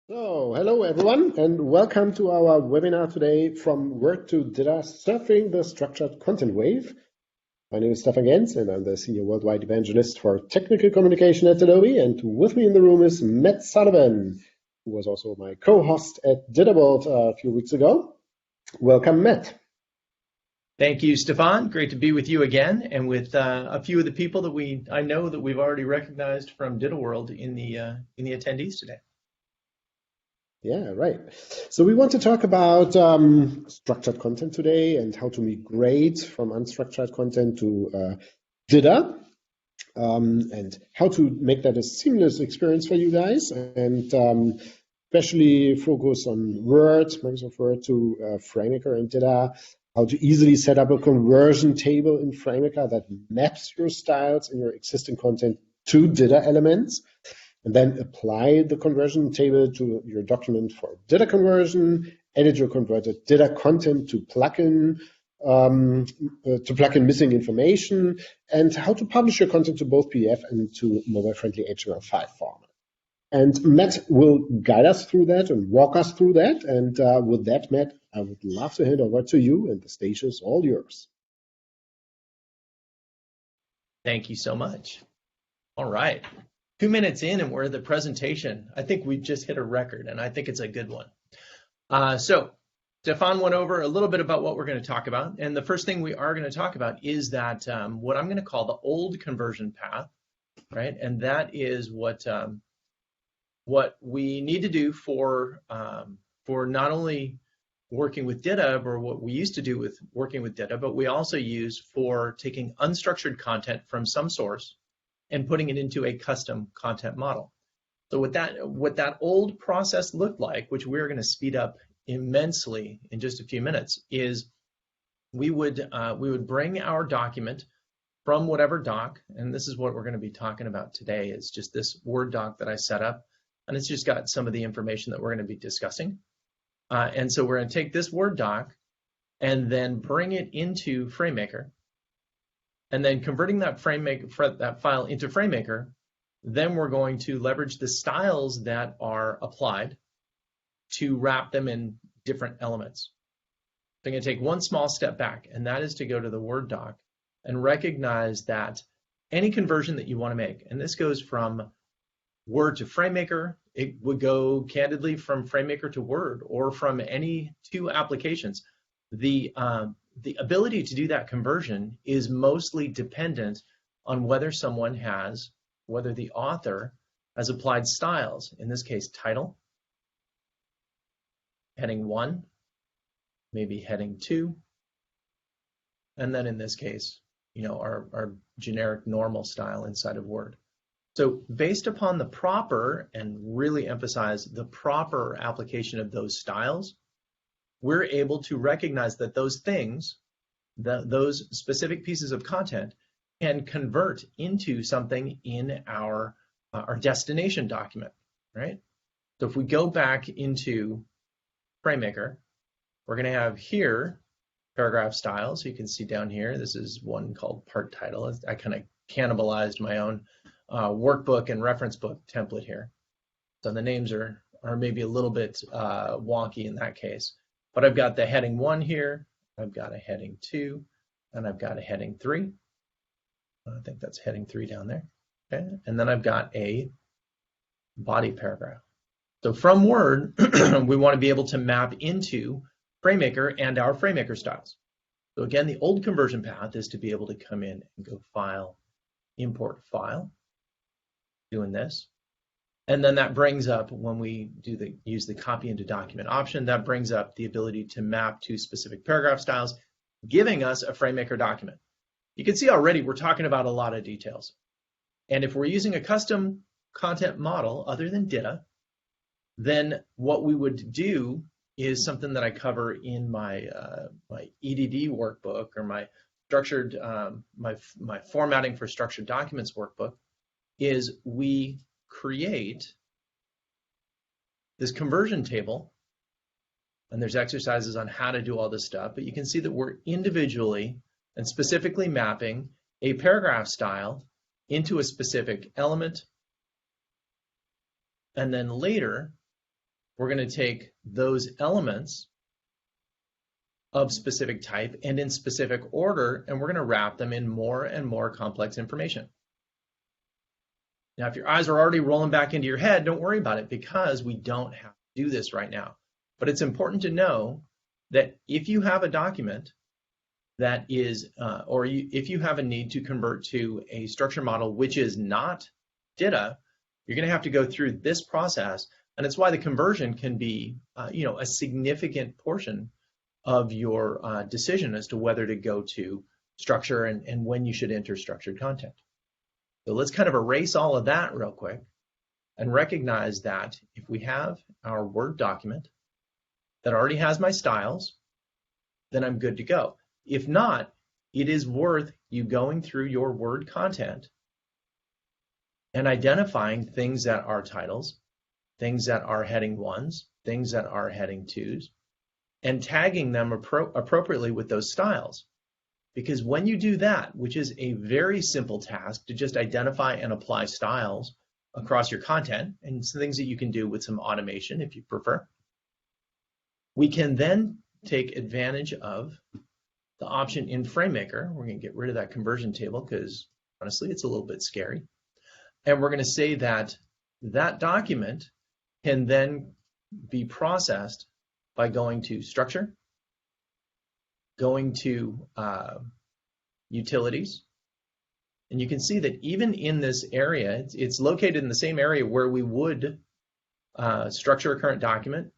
So, hello everyone, and welcome to our webinar today from Word to DITA, Surfing the Structured Content Wave. My name is Stefan Gentz, and I'm the Senior Worldwide Evangelist for Technical Communication at Adobe. And with me in the room is Matt Sullivan, who was also my co-host at DITA World a few weeks ago. Welcome, Matt. Thank you, Stefan. Great to be with you again, and with a few of the people that I know that we've already recognized from DITA World in the attendees today. Yeah, right. So we want to talk about structured content today and how to migrate from unstructured content to DITA, and how to make that a seamless experience for you guys, and especially focus on Word, Microsoft Word to FrameMaker and DITA, how to easily set up a conversion table in FrameMaker that maps your styles and your existing content to DITA elements, and then apply the conversion table to your document for DITA conversion, edit your converted DITA content to plug in missing information, and how to publish your content to both PDF and to mobile-friendly HTML5 format. And Matt will guide us through that and walk us through that. And with that, Matt, I would love to hand over to you, and the stage is all yours. Thank you so much. All right. 2 minutes in and we're at the presentation. I think we've just hit a record, and I think it's a good one. So Stefan went over a little bit about what we're going to talk about. And the first thing we are going to talk about is that what I'm going to call the old conversion path, right? And that is what we need to do for not only working with DITA, or what we used to do with working with DITA, but we also use for taking unstructured content from some source and putting it into a custom content model. So what that old process looked like, which we're going to speed up immensely in just a few minutes, is we would bring our document from whatever doc, and this is what we're going to be talking about today, is just this Word doc that I set up, and it's just got some of the information that we're going to be discussing. And so we're going to take this Word doc and then bring it into FrameMaker, and then converting that file into FrameMaker, then we're going to leverage the styles that are applied to wrap them in different elements. So I'm going to take one small step back, and that is to go to the Word doc and recognize that any conversion that you want to make, and this goes from Word to FrameMaker, it would go candidly from FrameMaker to Word, or from any two applications. The ability to do that conversion is mostly dependent on whether the author has applied styles, in this case title, heading 1, maybe heading 2, and then in this case, our generic normal style inside of Word. So based upon the proper, and really emphasize the proper application of those styles, we're able to recognize that those things, those specific pieces of content, can convert into something in our destination document, right? So if we go back into FrameMaker, we're going to have here paragraph styles. So you can see down here, this is one called part title. I kind of cannibalized my own workbook and reference book template here. So the names are maybe a little bit wonky in that case. But I've got the heading 1 here, I've got a heading 2, and I've got a heading 3. I think that's heading 3 down there. Okay, and then I've got a body paragraph. So from Word, we want to be able to map into FrameMaker and our FrameMaker styles. So again, the old conversion path is to be able to come in and go File, Import File, doing this. And then that brings up, when we use the copy into document option, that brings up the ability to map to specific paragraph styles, giving us a FrameMaker document. You can see already we're talking about a lot of details. And if we're using a custom content model other than DITA, then what we would do is something that I cover in my my EDD workbook, or my structured my formatting for structured documents workbook, is we create this conversion table, and there's exercises on how to do all this stuff, but you can see that we're individually and specifically mapping a paragraph style into a specific element, and then later we're going to take those elements of specific type and in specific order, and we're going to wrap them in more and more complex information. Now, if your eyes are already rolling back into your head, don't worry about it, because we don't have to do this right now. But it's important to know that if you have a document that is, if you have a need to convert to a structure model which is not DITA, you're going to have to go through this process, and it's why the conversion can be, a significant portion of your decision as to whether to go to structure and when you should enter structured content. So let's kind of erase all of that real quick and recognize that if we have our Word document that already has my styles, then I'm good to go. If not, it is worth you going through your Word content and identifying things that are titles, things that are heading 1s, things that are heading 2s, and tagging them appropriately with those styles. Because when you do that, which is a very simple task to just identify and apply styles across your content, and some things that you can do with some automation if you prefer, we can then take advantage of the option in FrameMaker. We're going to get rid of that conversion table because honestly, it's a little bit scary. And we're going to say that that document can then be processed by going to Structure, going to Utilities, and you can see that even in this area, it's located in the same area where we would structure a current document,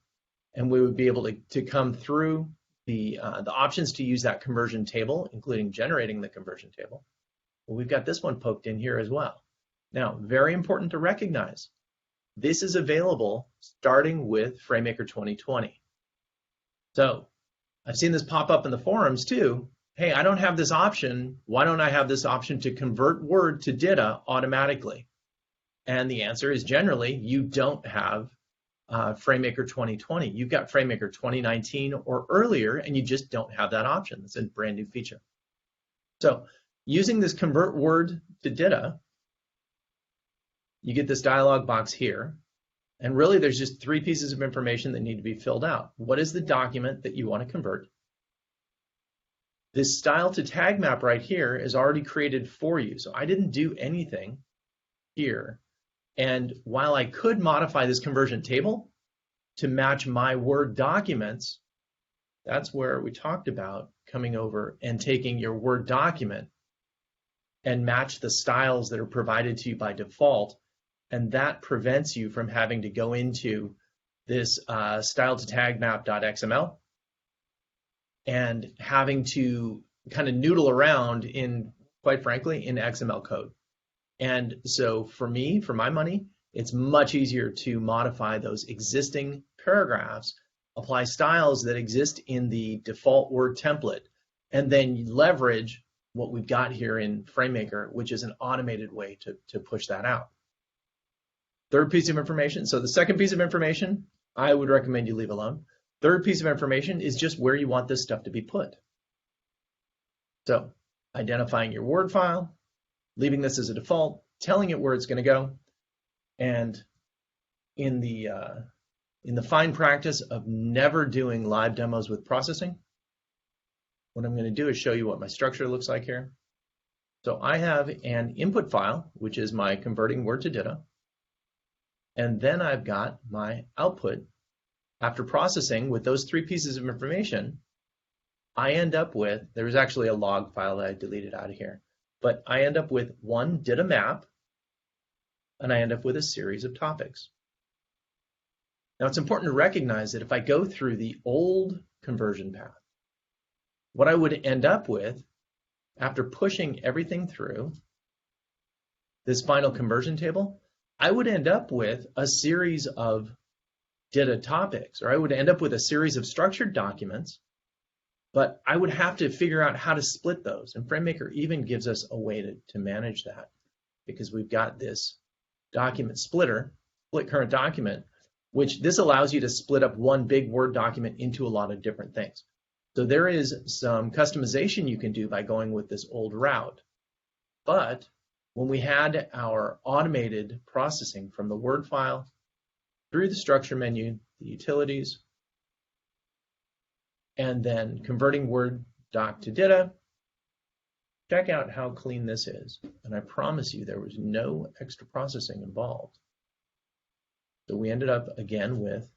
and we would be able to come through the options to use that conversion table, including generating the conversion table. Well, we've got this one poked in here as well. Now, very important to recognize, this is available starting with FrameMaker 2020. So I've seen this pop up in the forums too. Hey, I don't have this option. Why don't I have this option to convert Word to DITA automatically? And the answer is generally you don't have FrameMaker 2020. You've got FrameMaker 2019 or earlier, and you just don't have that option. It's a brand new feature. So using this convert Word to DITA, you get this dialog box here. And really, there's just 3 pieces of information that need to be filled out. What is the document that you want to convert? This style to tag map right here is already created for you. So I didn't do anything here. And while I could modify this conversion table to match my Word documents, that's where we talked about coming over and taking your Word document and match the styles that are provided to you by default. And that prevents you from having to go into this style to tag map.xml and having to kind of noodle around in, quite frankly, in XML code. And so for me, for my money, it's much easier to modify those existing paragraphs, apply styles that exist in the default Word template, and then leverage what we've got here in FrameMaker, which is an automated way to push that out. Third piece of information. So the second piece of information, I would recommend you leave alone. Third piece of information is just where you want this stuff to be put. So identifying your Word file, leaving this as a default, telling it where it's going to go, and in the fine practice of never doing live demos with processing, what I'm going to do is show you what my structure looks like here. So I have an input file, which is my converting Word to DITA. And then I've got my output. After processing with those 3 pieces of information, I end up with, there was actually a log file that I deleted out of here, but I end up with one DITA map, and I end up with a series of topics. Now it's important to recognize that if I go through the old conversion path, what I would end up with after pushing everything through this final conversion table, I would end up with a series of DITA topics, or I would end up with a series of structured documents, but I would have to figure out how to split those. And FrameMaker even gives us a way to manage that, because we've got this document splitter, split current document, which this allows you to split up one big Word document into a lot of different things. So there is some customization you can do by going with this old route. But when we had our automated processing from the Word file through the structure menu the utilities, and then converting Word doc to DITA. Check out how clean this is. And I promise you there was no extra processing involved. So we ended up again with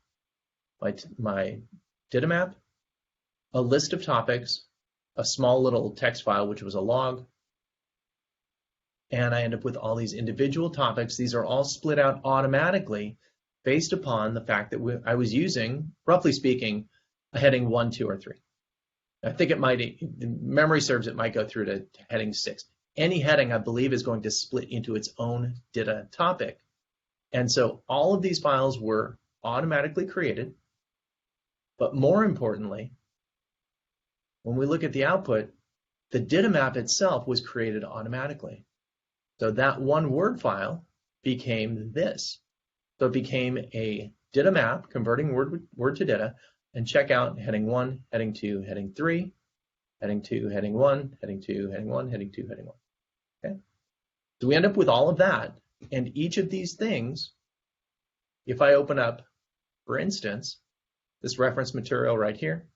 my DITA map, a list of topics, a small little text file, which was a log, and I end up with all these individual topics. These are all split out automatically based upon the fact that I was using, roughly speaking, a heading 1, 2, or 3. I think it might, memory serves, it might go through to heading 6. Any heading, I believe, is going to split into its own DITA topic. And so all of these files were automatically created. But more importantly, when we look at the output, the DITA map itself was created automatically. So that one Word file became this. So it became a DITA map, converting Word to DITA, and check out heading 1, heading 2, heading 3, heading 2, heading 1, heading 2, heading 1, heading 2, heading 1. Okay? So we end up with all of that, and each of these things, if I open up, for instance, this reference material right here,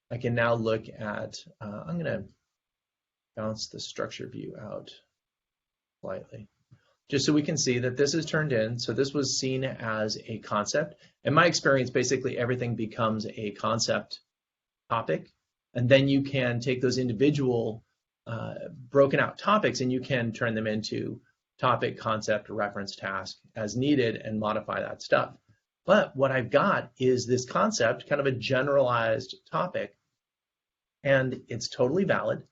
I can now look at, I'm going to bounce the structure view out slightly, just so we can see that this is turned in. So this was seen as a concept. In my experience, basically everything becomes a concept topic, and then you can take those individual broken out topics and you can turn them into topic, concept, reference, task as needed and modify that stuff. But what I've got is this concept, kind of a generalized topic, and it's totally valid.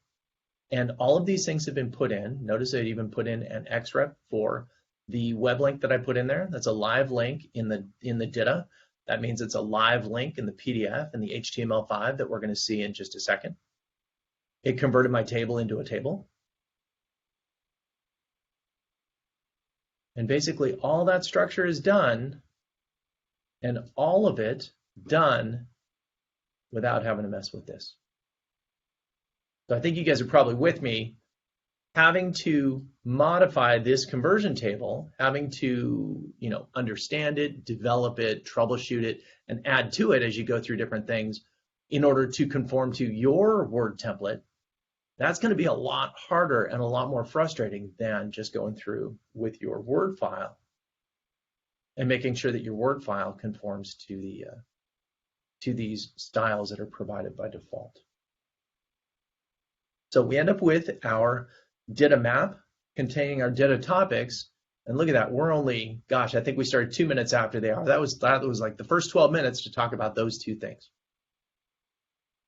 And all of these things have been put in. Notice I even put in an XREF for the web link that I put in there. That's a live link in the DITA. That means it's a live link in the PDF and the HTML5 that we're going to see in just a second. It converted my table into a table. And basically all that structure is done, and all of it done without having to mess with this. So I think you guys are probably with me. Having to modify this conversion table, having to, understand it, develop it, troubleshoot it, and add to it as you go through different things in order to conform to your Word template, that's going to be a lot harder and a lot more frustrating than just going through with your Word file and making sure that your Word file conforms to these styles that are provided by default. So we end up with our DITA map containing our DITA topics, and look at that, we're only, gosh, I think we started 2 minutes after they are. That was like the first 12 minutes to talk about those two things.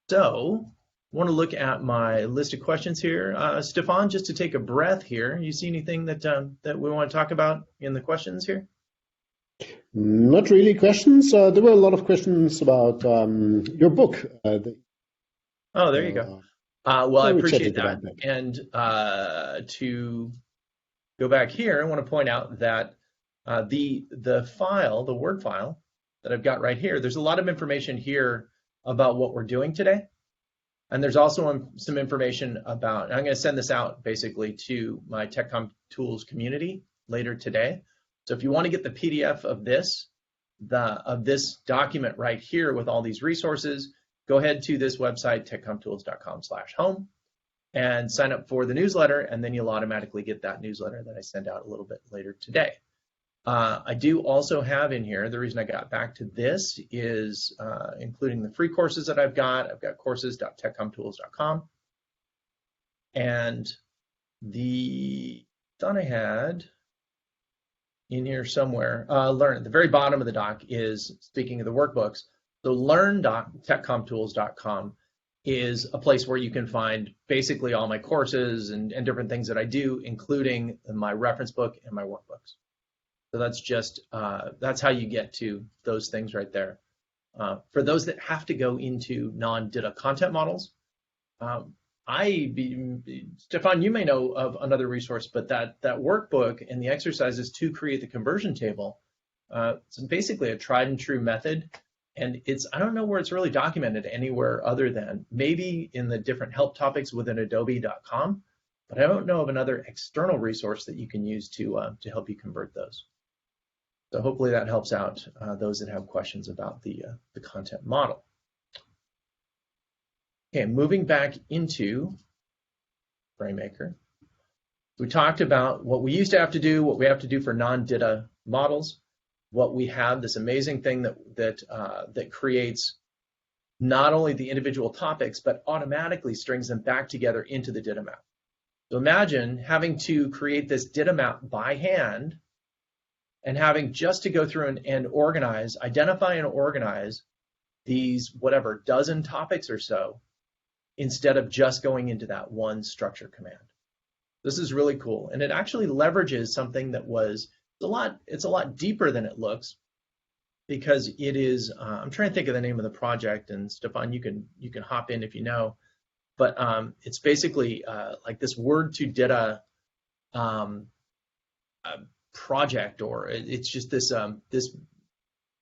So I want to look at my list of questions here. Stefan, just to take a breath here, you see anything that we want to talk about in the questions here? Not really questions. There were a lot of questions about your book. Oh, there you go. Well, I appreciate that. that. And to go back here, I want to point out that the file, the Word file that I've got right here, there's a lot of information here about what we're doing today. And there's also some information about, I'm going to send this out basically to my TechCom Tools community later today. So if you want to get the PDF of this document right here with all these resources, go ahead to this website, techcomtools.com/home, and sign up for the newsletter, and then you'll automatically get that newsletter that I send out a little bit later today. I do also have in here, the reason I got back to this is including the free courses that I've got. I've got courses.techcomtools.com. And thought I had in here somewhere, learn at the very bottom of the doc is, speaking of the workbooks, so learn.techcomtools.com is a place where you can find basically all my courses and different things that I do, including my reference book and my workbooks. So that's just, that's how you get to those things right there. For those that have to go into non-DITA content models, Stefan, you may know of another resource, but that workbook and the exercises to create the conversion table, it's basically a tried and true method. And I don't know where it's really documented anywhere other than maybe in the different help topics within adobe.com, but I don't know of another external resource that you can use to help you convert those. So hopefully that helps out those that have questions about the content model. Okay, moving back into FrameMaker. We talked about what we used to have to do, what we have to do for non-DITA models, what we have, this amazing thing that creates not only the individual topics, but automatically strings them back together into the DITA map. So imagine having to create this DITA map by hand and having just to go through and organize, identify and organize these, whatever, dozen topics or so, instead of just going into that one structure command. This is really cool, and it actually leverages something that was it's a lot deeper than it looks, because it is. I'm trying to think of the name of the project, and Stefan, you can hop in if you know, but it's basically like this Word to DITA project, or it's just this this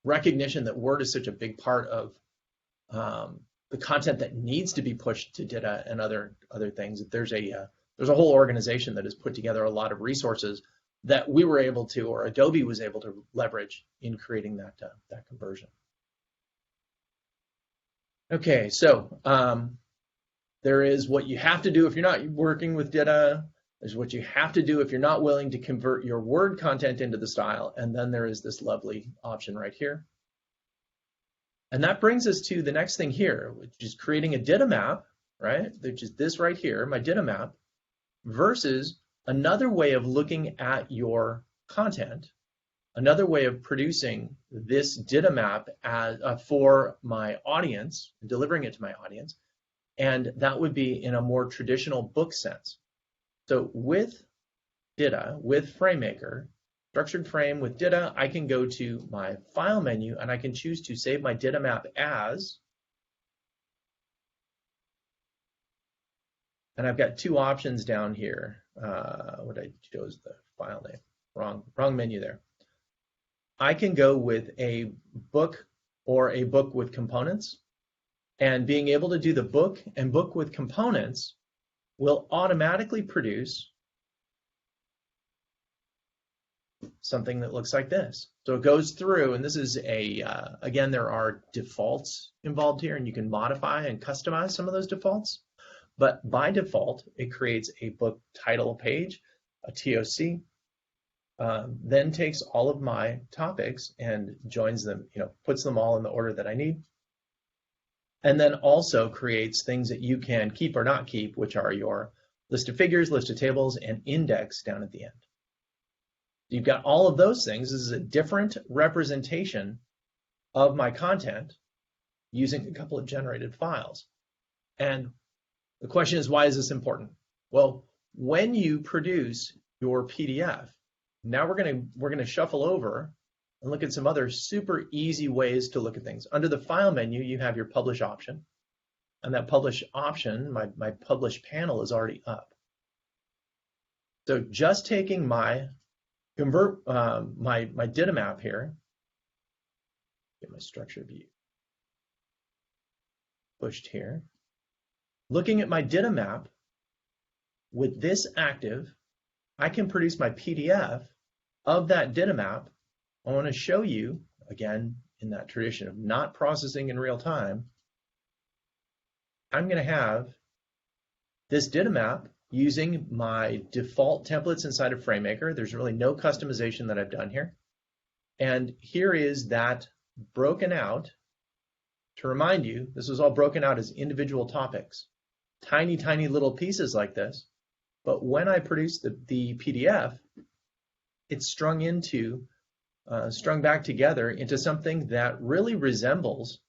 recognition that Word is such a big part of the content that needs to be pushed to DITA and other things. There's a whole organization that has put together a lot of resources that we were able to, or Adobe was able to leverage in creating that conversion. Okay, so there is what you have to do if you're not working with DITA. There's what you have to do if you're not willing to convert your Word content into the style, and then there is this lovely option right here. And that brings us to the next thing here, which is creating a DITA map, right? Which is this right here, my DITA map, versus another way of looking at your content, another way of producing this DITA map as, for my audience, delivering it to my audience, and that would be in a more traditional book sense. So with DITA, with FrameMaker, structured frame with DITA, I can go to my File menu and I can choose to save my DITA map as, and I've got two options down here. What I chose the file name, wrong menu there. I can go with a book or a book with components, and being able to do the book and book with components will automatically produce something that looks like this. So it goes through, and this is again, there are defaults involved here, and you can modify and customize some of those defaults. But by default, it creates a book title page, a TOC, then takes all of my topics and joins them, puts them all in the order that I need. And then also creates things that you can keep or not keep, which are your list of figures, list of tables, and index down at the end. You've got all of those things. This is a different representation of my content using a couple of generated files. And the question is, why is this important? Well, when you produce your PDF, now we're going to shuffle over and look at some other super easy ways to look at things. Under the File menu, you have your Publish option. And that Publish option, my Publish panel is already up. So just taking my my DITA map here, get my structure view pushed here. Looking at my DITA map, with this active, I can produce my PDF of that DITA map. I want to show you, again, in that tradition of not processing in real time, I'm going to have this DITA map using my default templates inside of FrameMaker. There's really no customization that I've done here. And here is that broken out. To remind you, this was all broken out as individual topics. Tiny, tiny little pieces like this. But when I produce the PDF, it's strung back together into something that really resembles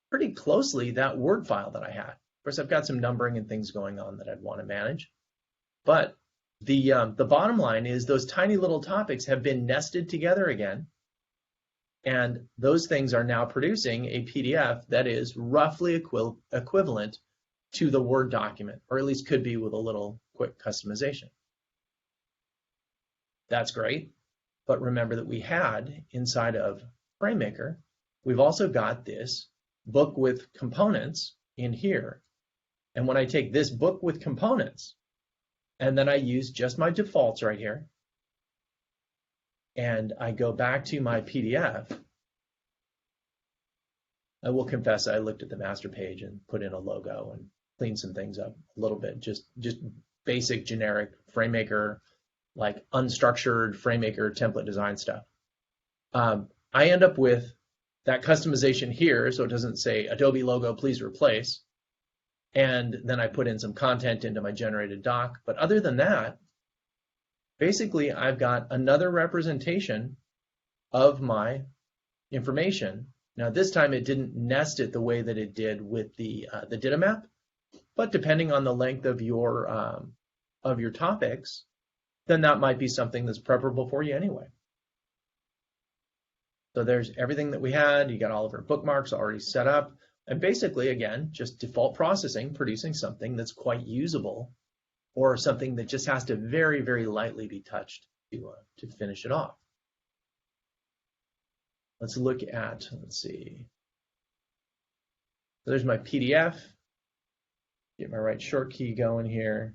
pretty closely that Word file that I had. Of course, I've got some numbering and things going on that I'd want to manage. But the bottom line is those tiny little topics have been nested together again. And those things are now producing a PDF that is roughly equivalent to the Word document, or at least could be with a little quick customization. That's great. But remember that we had inside of FrameMaker, we've also got this book with components in here. And when I take this book with components, and then I use just my defaults right here, and I go back to my PDF, I will confess I looked at the master page and put in a logo and cleaned some things up a little bit, just basic generic FrameMaker, like unstructured FrameMaker template design stuff. I end up with that customization here, so it doesn't say Adobe logo, please replace. And then I put in some content into my generated doc. But other than that, basically I've got another representation of my information. Now this time it didn't nest it the way that it did with the DITA map, but depending on the length of your topics, then that might be something that's preferable for you anyway. So there's everything that we had. You got all of our bookmarks already set up. And basically, again, just default processing, producing something that's quite usable, or something that just has to very, very lightly be touched to finish it off. Let's look at, let's see. So there's my PDF. Get my right short key going here.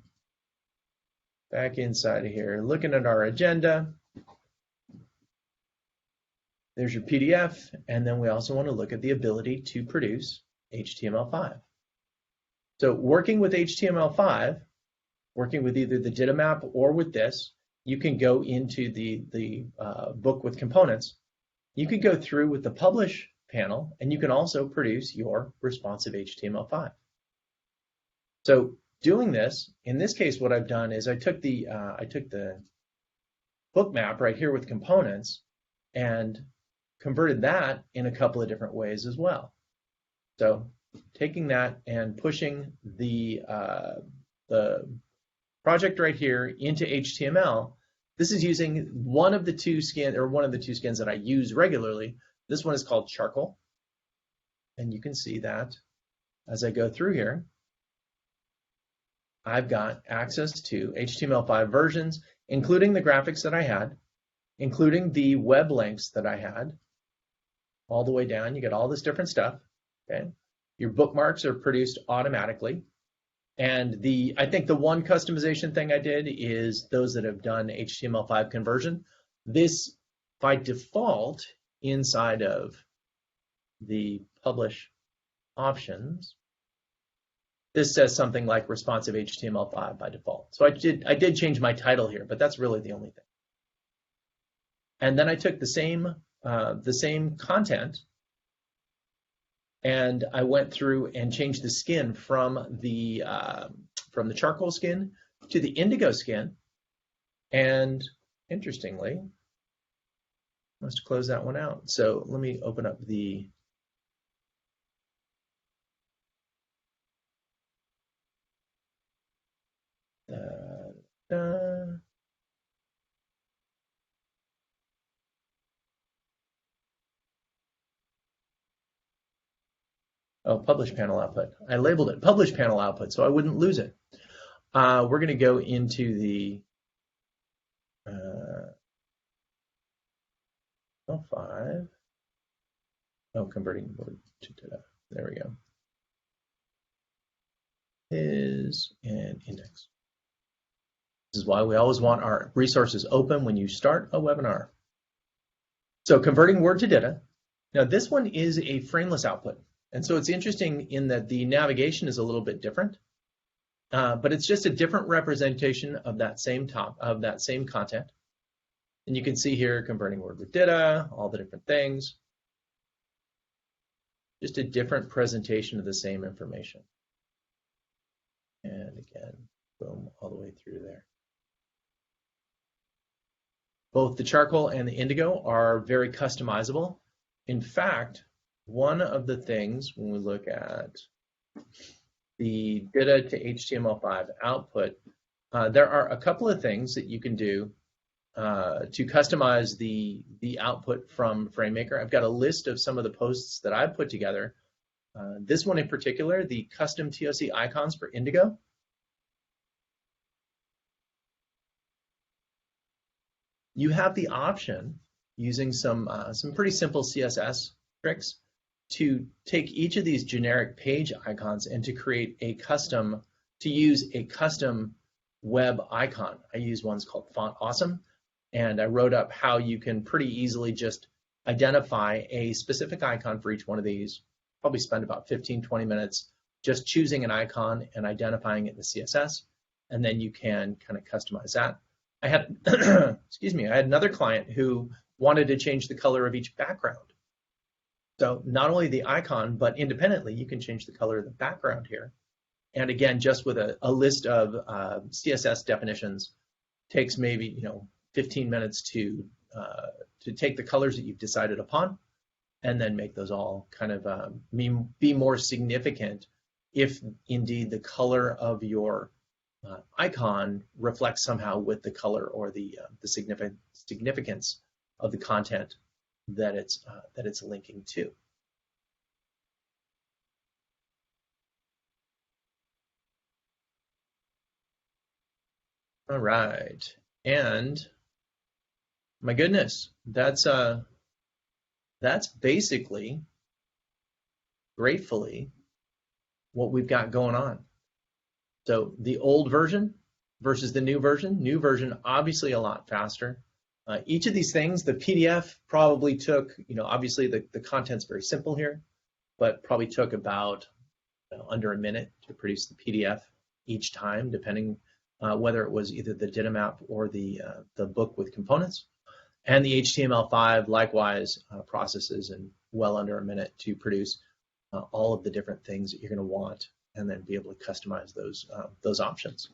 Back inside of here, looking at our agenda. There's your PDF, and then we also want to look at the ability to produce HTML5. So working with HTML5, working with either the DITA map or with this, you can go into the book with components. You could go through with the publish panel, and you can also produce your responsive HTML5. So doing this, in this case, what I've done is I took the book map right here with components and converted that in a couple of different ways as well. So taking that and pushing the project right here into HTML. This is using one of the two skins that I use regularly. This one is called Charcoal. And you can see that as I go through here, I've got access to HTML5 versions, including the graphics that I had, including the web links that I had, all the way down. You get all this different stuff. Okay, your bookmarks are produced automatically. And I think the one customization thing I did is those that have done HTML5 conversion. This, by default, inside of the publish options, this says something like responsive HTML5 by default. So I did change my title here, but that's really the only thing. And then I took the same content, and I went through and changed the skin from the charcoal skin to the indigo skin. And interestingly, must close that one out. So let me open up the publish panel output. I labeled it publish panel output so I wouldn't lose it. We're going to go into the 5. Oh, converting word to data. There we go. Is an index. This is why we always want our resources open when you start a webinar. So converting Word to DITA. Now this one is a frameless output. And so it's interesting in that the navigation is a little bit different, but it's just a different representation of that same content. And you can see here converting Word with DITA, all the different things. Just a different presentation of the same information. And again, boom, all the way through there. Both the charcoal and the indigo are very customizable. In fact, one of the things when we look at the DITA to HTML5 output, there are a couple of things that you can do to customize the output from FrameMaker. I've got a list of some of the posts that I've put together. This one in particular, the custom TOC icons for indigo. You have the option, using some pretty simple CSS tricks, to take each of these generic page icons and to create use a custom web icon. I use ones called Font Awesome, and I wrote up how you can pretty easily just identify a specific icon for each one of these. Probably spend about 15-20 minutes just choosing an icon and identifying it in the CSS, and then you can kind of customize that. I had, excuse me, I had another client who wanted to change the color of each background. So not only the icon, but independently, you can change the color of the background here. And again, just with a list of CSS definitions, takes maybe 15 minutes to take the colors that you've decided upon, and then make those all kind of be more significant if indeed the color of your icon reflects somehow with the color or the significance of the content that it's linking to. All right, and my goodness, that's basically, gratefully, what we've got going on. So the old version versus the new version obviously a lot faster. Each of these things, the PDF probably took, obviously the content's very simple here, but probably took about under a minute to produce the PDF each time, depending whether it was either the DITA map or the book with components. And the HTML5 likewise processes in well under a minute to produce all of the different things that you're going to want, and then be able to customize those options.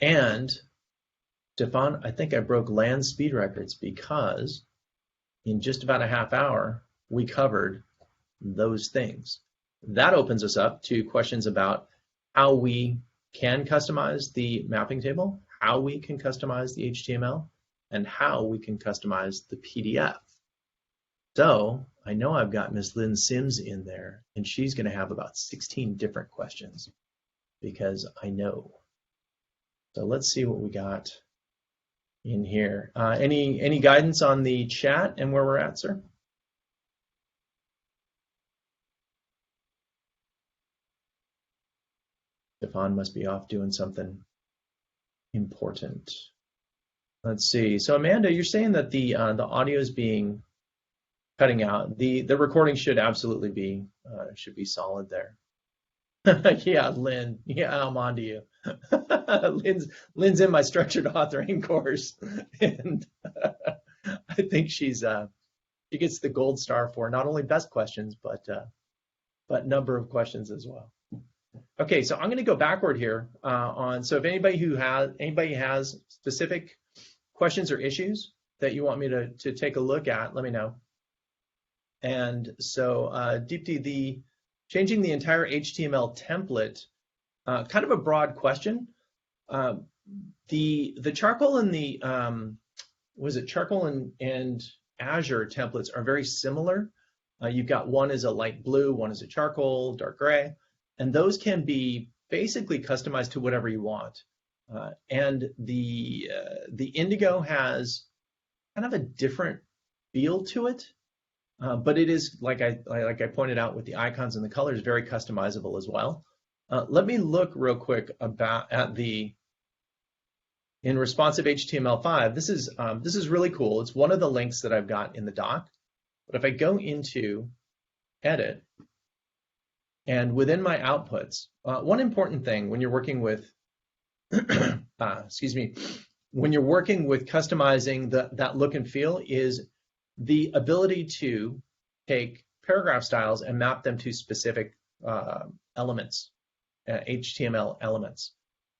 And Stefan, I think I broke land speed records because in just about a half hour, we covered those things. That opens us up to questions about how we can customize the mapping table, how we can customize the HTML, and how we can customize the PDF. So I know I've got Ms. Lynn Sims in there, and she's going to have about 16 different questions because I know. So let's see what we got in here. Any guidance on the chat and where we're at, sir? Stefan must be off doing something important. Let's see. So Amanda, you're saying that the audio is being cutting out. The recording should absolutely be solid there. Yeah, Lynn. Yeah, I'm on to you. Lynn's in my structured authoring course, and I think she gets the gold star for not only best questions but number of questions as well. Okay, so I'm going to go backward here so if anybody has specific questions or issues that you want me to take a look at, let me know. And so Deepti, changing the entire HTML template, kind of a broad question. The charcoal and the charcoal and Azure templates are very similar. You've got one is a light blue, one is a charcoal, dark gray, and those can be basically customized to whatever you want. And the indigo has kind of a different feel to it. But it is, like I pointed out with the icons and the colors, very customizable as well. Let me look real quick in responsive HTML5. This is really cool. It's one of the links that I've got in the doc. But if I go into edit, and within my outputs, one important thing when you're working with, when you're working with customizing that look and feel is the ability to take paragraph styles and map them to specific elements, HTML elements.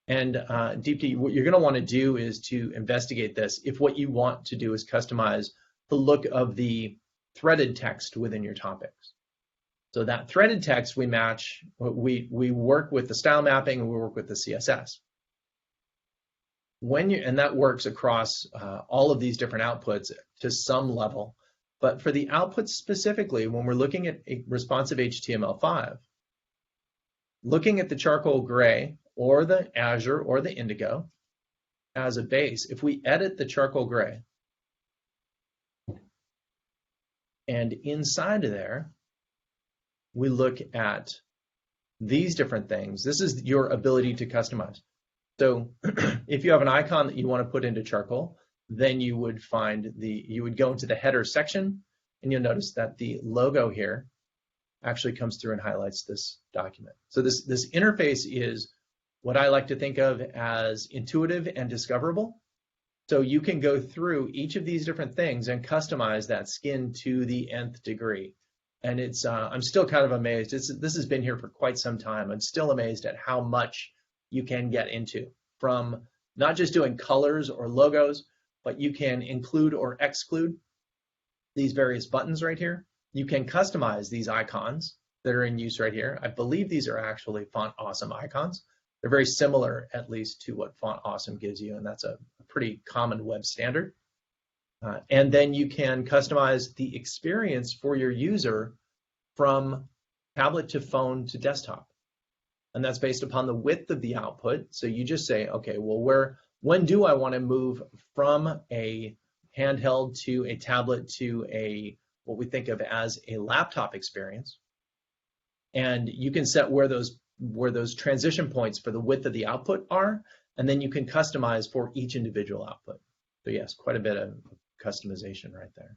And Deepti, what you're going to want to do is to investigate this if what you want to do is customize the look of the threaded text within your topics. So that threaded text we match, we work with the style mapping and we work with the CSS. And that works across all of these different outputs to some level. But for the outputs specifically, when we're looking at a responsive HTML5, looking at the charcoal gray or the azure or the indigo as a base, if we edit the charcoal gray, and inside of there, we look at these different things. This is your ability to customize. So if you have an icon that you want to put into charcoal, then you would go into the header section, and you'll notice that the logo here actually comes through and highlights this document. So this interface is what I like to think of as intuitive and discoverable. So you can go through each of these different things and customize that skin to the nth degree. And it's I'm still kind of amazed. This has been here for quite some time. I'm still amazed at how much you can get into, from not just doing colors or logos, but you can include or exclude these various buttons right here. You can customize these icons that are in use right here. I believe these are actually Font Awesome icons. They're very similar, at least, to what Font Awesome gives you, and that's a pretty common web standard. And then you can customize the experience for your user from tablet to phone to desktop. And that's based upon the width of the output. So you just say, okay, well, when do I want to move from a handheld to a tablet to what we think of as a laptop experience? And you can set where those transition points for the width of the output are, and then you can customize for each individual output. So yes, quite a bit of customization right there.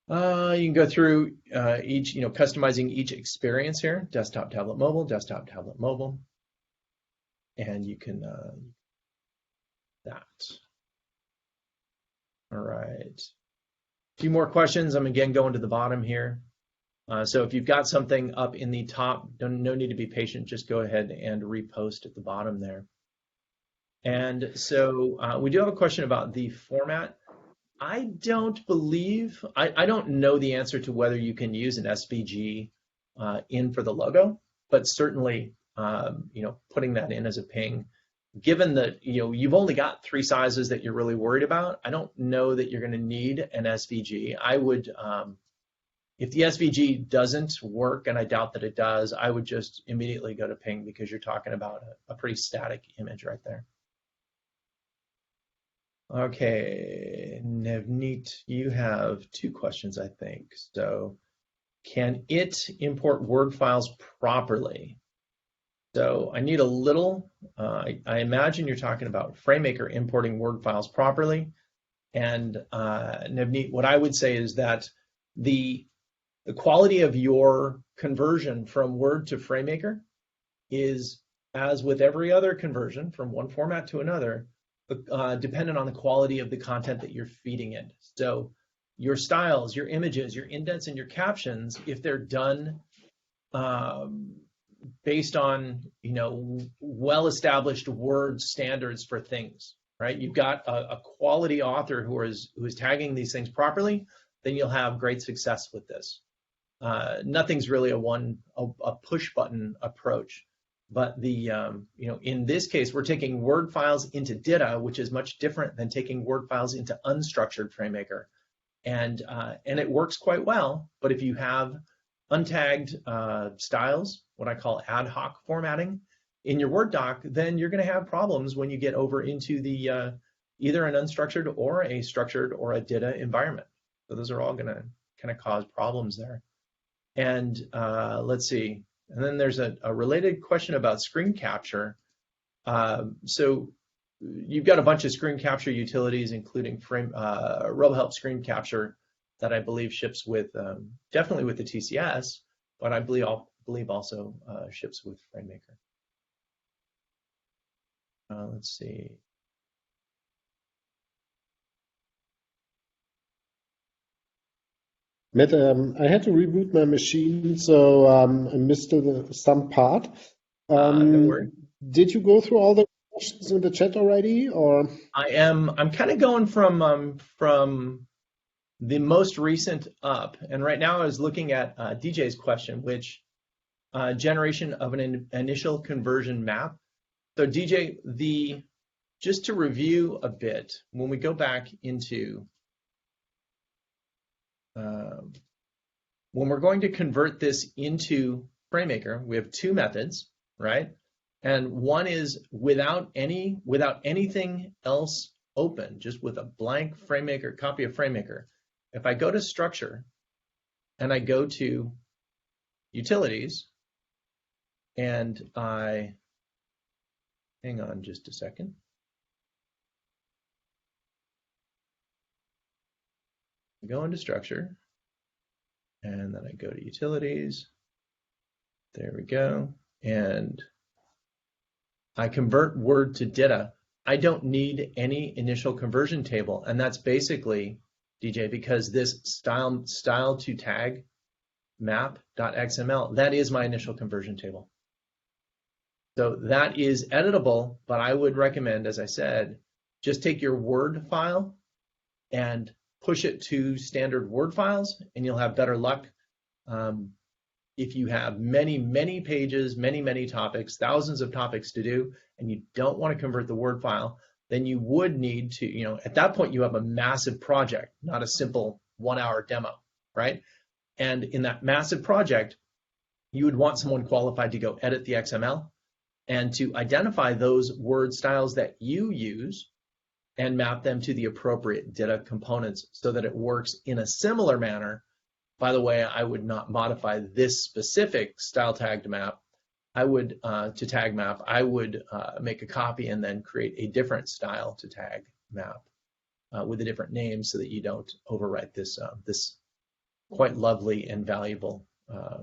You can go through customizing each experience here: desktop, tablet, mobile, and you can that. All right. A few more questions. I'm again going to the bottom here. So if you've got something up in the top, no need to be patient. Just go ahead and repost at the bottom there. And so we do have a question about the format. I don't know the answer to whether you can use an SVG in for the logo, but certainly, putting that in as a ping, given that, you've only got 3 sizes that you're really worried about, I don't know that you're going to need an SVG. I would, if the SVG doesn't work, and I doubt that it does, I would just immediately go to ping, because you're talking about a pretty static image right there. Okay, Nevneet, you have 2 questions, I think. So, can it import Word files properly? So I need a little, I imagine you're talking about FrameMaker importing Word files properly. And Nevneet, what I would say is that the quality of your conversion from Word to FrameMaker is, as with every other conversion from one format to another, dependent on the quality of the content that you're feeding in. So your styles, your images, your indents, and your captions, if they're done based on well-established Word standards for things, right? You've got a quality author who is tagging these things properly, then you'll have great success with this. Nothing's really a push button approach. But in this case, we're taking Word files into DITA, which is much different than taking Word files into unstructured FrameMaker, and it works quite well. But if you have untagged styles, what I call ad hoc formatting, in your Word doc, then you're going to have problems when you get over into the either an unstructured or a structured or a DITA environment. So those are all going to kind of cause problems there. And let's see. And then there's a related question about screen capture. So you've got a bunch of screen capture utilities, including RoboHelp Screen Capture, that I believe ships with, definitely with the TCS, but I believe also ships with FrameMaker. Let's see. Matt, I had to reboot my machine, so I missed some part. Don't worry. Did you go through all the questions in the chat already, or? I'm kind of going from the most recent up, and right now I was looking at DJ's question, which generation of an initial conversion map. So DJ, just to review a bit, when we go back into when we're going to convert this into FrameMaker, we have 2 methods, right? And one is without anything else open, just with a blank FrameMaker, copy of FrameMaker. If I go to Structure and I go to Utilities and I hang on just a second. Go into structure, and then I go to utilities. There we go. And I convert Word to DITA. I don't need any initial conversion table. And that's basically, DJ, because this style to tag map.xml, that is my initial conversion table. So that is editable, but I would recommend, as I said, just take your Word file and push it to standard Word files, and you'll have better luck. If you have many, many pages, many, many topics, thousands of topics to do, and you don't want to convert the Word file, then you would need to, at that point you have a massive project, not a simple 1-hour demo, right? And in that massive project, you would want someone qualified to go edit the XML and to identify those word styles that you use and map them to the appropriate DITA components so that it works in a similar manner. By the way, I would not modify this specific style tagged map. I would, to tag map, I would make a copy and then create a different style to tag map with a different name so that you don't overwrite this, this quite lovely and valuable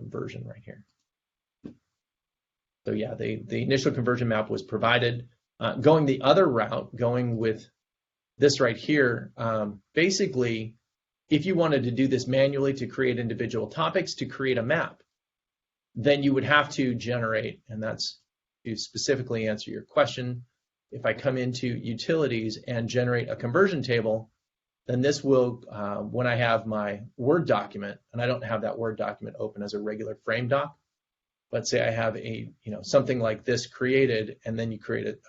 version right here. So yeah, the initial conversion map was provided. Going the other route, going with this right here, basically, if you wanted to do this manually to create individual topics, to create a map, then you would have to generate, and that's to specifically answer your question. If I come into utilities and generate a conversion table, then this will, when I have my Word document, and I don't have that Word document open as a regular frame doc, let's say I have a, something like this created, and then you create it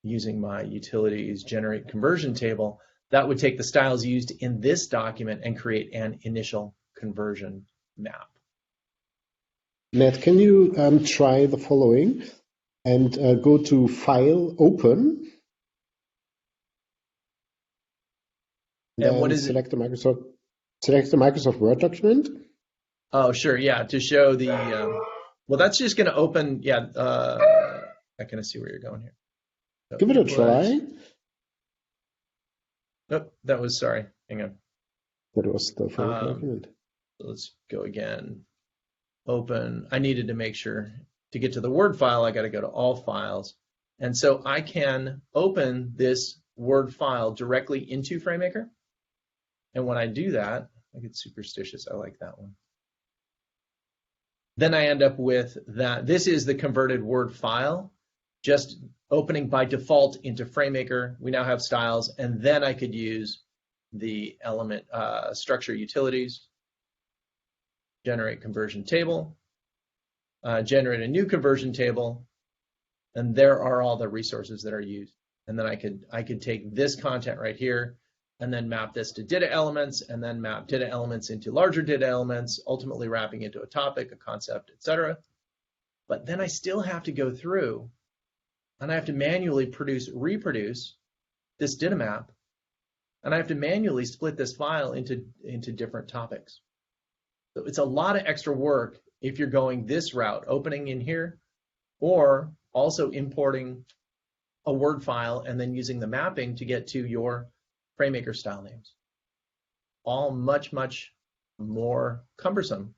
using my utilities generate conversion table, that would take the styles used in this document and create an initial conversion map. Matt, can you try the following and go to File, Open, and what is select the Microsoft Word document. Oh, sure, yeah, to show the, well, that's just going to open, yeah, I kind of see where you're going here. So give it a try. Nope, that was, sorry, hang on. That was the frame document. Let's go again. Open, I needed to make sure to get to the Word file, I got to go to all files. And so I can open this Word file directly into FrameMaker. And when I do that, I get superstitious, I like that one. Then I end up with that. This is the converted Word file, just opening by default into FrameMaker. We now have styles, and then I could use the element structure utilities, generate conversion table, generate a new conversion table, and there are all the resources that are used. And then I could take this content right here and then map this to DITA elements, and then map DITA elements into larger DITA elements, ultimately wrapping into a topic, a concept, etc. But then I still have to go through and I have to manually reproduce this DITA map, and I have to manually split this file into different topics. So it's a lot of extra work if you're going this route, opening in here, or also importing a Word file and then using the mapping to get to your FrameMaker style names. All much, much more cumbersome